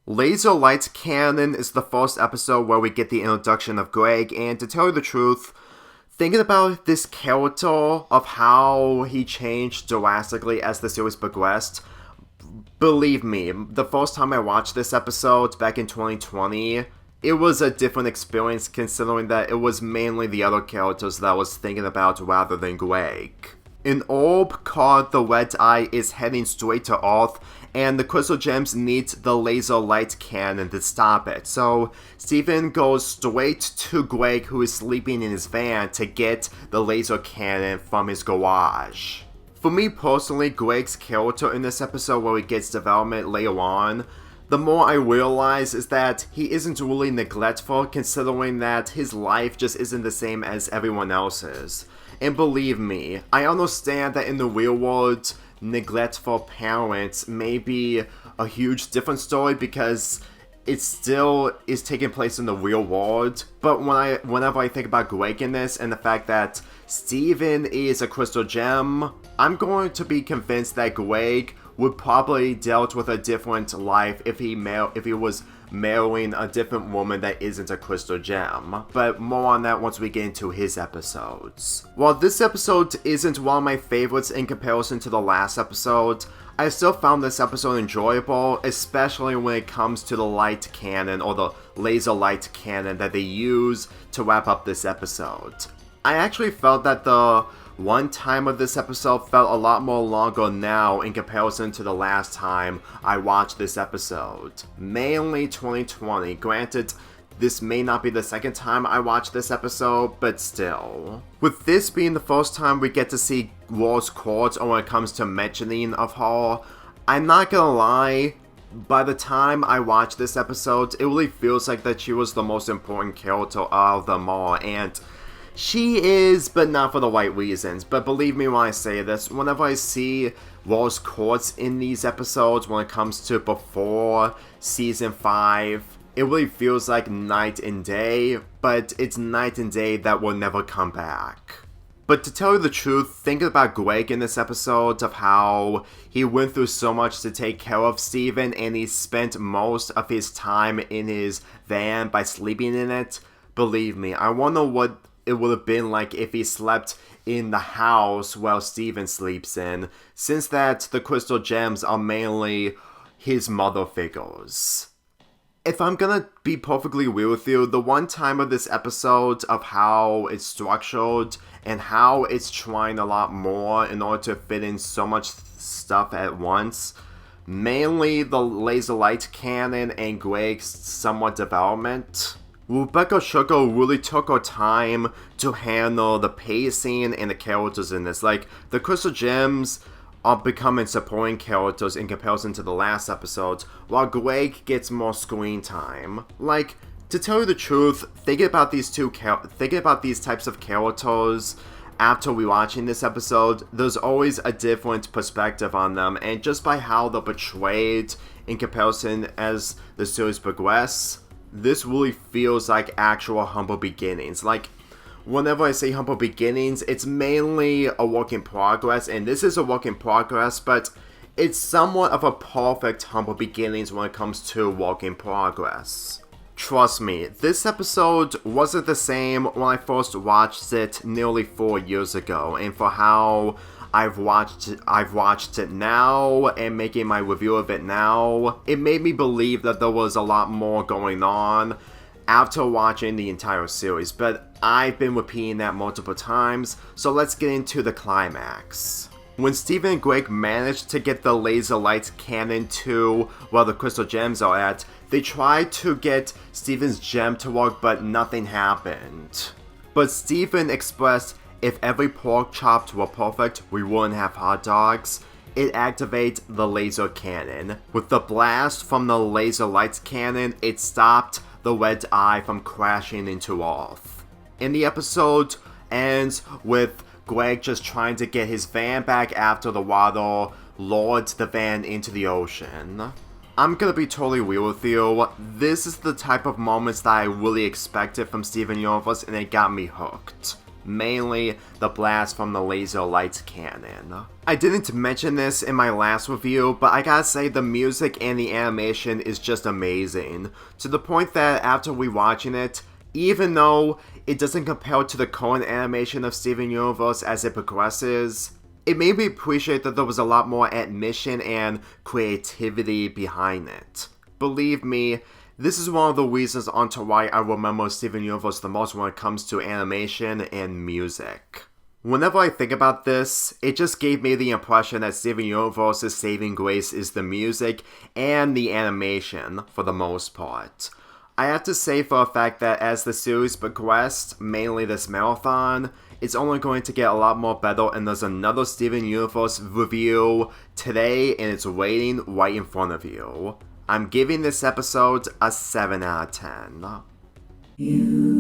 Laser Light Cannon is the first episode where we get the introduction of Greg, and to tell you the truth, thinking about this character of how he changed drastically as the series progressed, believe me, the first time I watched this episode back in 2020, it was a different experience considering that it was mainly the other characters that I was thinking about rather than Greg. An orb called the Red Eye is heading straight to Earth, and the Crystal Gems need the laser light cannon to stop it. So Steven goes straight to Greg, who is sleeping in his van, to get the laser cannon from his garage. For me personally, Greg's character in this episode, where he gets development later on, the more I realize is that he isn't really neglectful, considering that his life just isn't the same as everyone else's. And believe me, I understand that in the real world, neglectful parents may be a huge different story because it still is taking place in the real world. But whenever I think about Greg in this and the fact that Steven is a crystal gem, I'm going to be convinced that Greg would probably dealt with a different life if he was marrying a different woman that isn't a crystal gem. But more on that once we get into his episodes. While this episode isn't one of my favorites in comparison to the last episode, I still found this episode enjoyable, especially when it comes to the light cannon or the laser light cannon that they use to wrap up this episode. I actually felt that the one time of this episode felt a lot more longer now in comparison to the last time I watched this episode. Mainly 2020. Granted, this may not be the second time I watched this episode, but still. With this being the first time we get to see Rose Quartz when it comes to mentioning of her, I'm not gonna lie, by the time I watched this episode, it really feels like that she was the most important character out of them all, and she is, but not for the right reasons. But believe me when I say this, whenever I see Rose Quartz in these episodes, when it comes to before Season 5, it really feels like night and day, but it's night and day that will never come back. But to tell you the truth, thinking about Greg in this episode, of how he went through so much to take care of Steven, and he spent most of his time in his van by sleeping in it, believe me, I wonder what it would have been like if he slept in the house while Steven sleeps in, since that the crystal gems are mainly his mother figures. If I'm gonna be perfectly real with you, the one time of this episode of how it's structured and how it's trying a lot more in order to fit in so much stuff at once, mainly the laser light cannon and Greg's somewhat development, Rebecca Sugar really took her time to handle the pacing and the characters in this. Like, the Crystal Gems are becoming supporting characters in comparison to the last episode, while Greg gets more screen time. Like, to tell you the truth, thinking about these types of characters after rewatching this episode, there's always a different perspective on them, and just by how they're portrayed in comparison as the series progresses, this really feels like actual humble beginnings. Like, whenever I say humble beginnings, it's mainly a work in progress, and this is a work in progress, but it's somewhat of a perfect humble beginnings when it comes to work in progress. Trust me, this episode wasn't the same when I first watched it nearly 4 years ago, and for how I've watched it now and making my review of it now, it made me believe that there was a lot more going on after watching the entire series, but I've been repeating that multiple times, so let's get into the climax. When Steven and Greg managed to get the laser light cannon to where the crystal gems are at, they tried to get Steven's gem to work, but nothing happened. But Steven expressed, if every pork chopped were perfect, we wouldn't have hot dogs. It activates the laser cannon. With the blast from the laser light cannon, it stopped the Red Eye from crashing into Earth. And the episode ends with Greg just trying to get his van back after the water lured the van into the ocean. I'm gonna be totally real with you, this is the type of moments that I really expected from Steven Universe, and it got me hooked. mainly the blast from the laser light cannon. I didn't mention this in my last review, but I gotta say the music and the animation is just amazing, to the point that after rewatching it, even though it doesn't compare to the current animation of Steven Universe as it progresses, it made me appreciate that there was a lot more admission and creativity behind it. Believe me, this is one of the reasons onto why I remember Steven Universe the most when it comes to animation and music. Whenever I think about this, it just gave me the impression that Steven Universe's saving grace is the music and the animation, for the most part. I have to say for a fact that as the series progressed, mainly this marathon, it's only going to get a lot more better, and there's another Steven Universe review today, and it's waiting right in front of you. I'm giving this episode a 7 out of 10.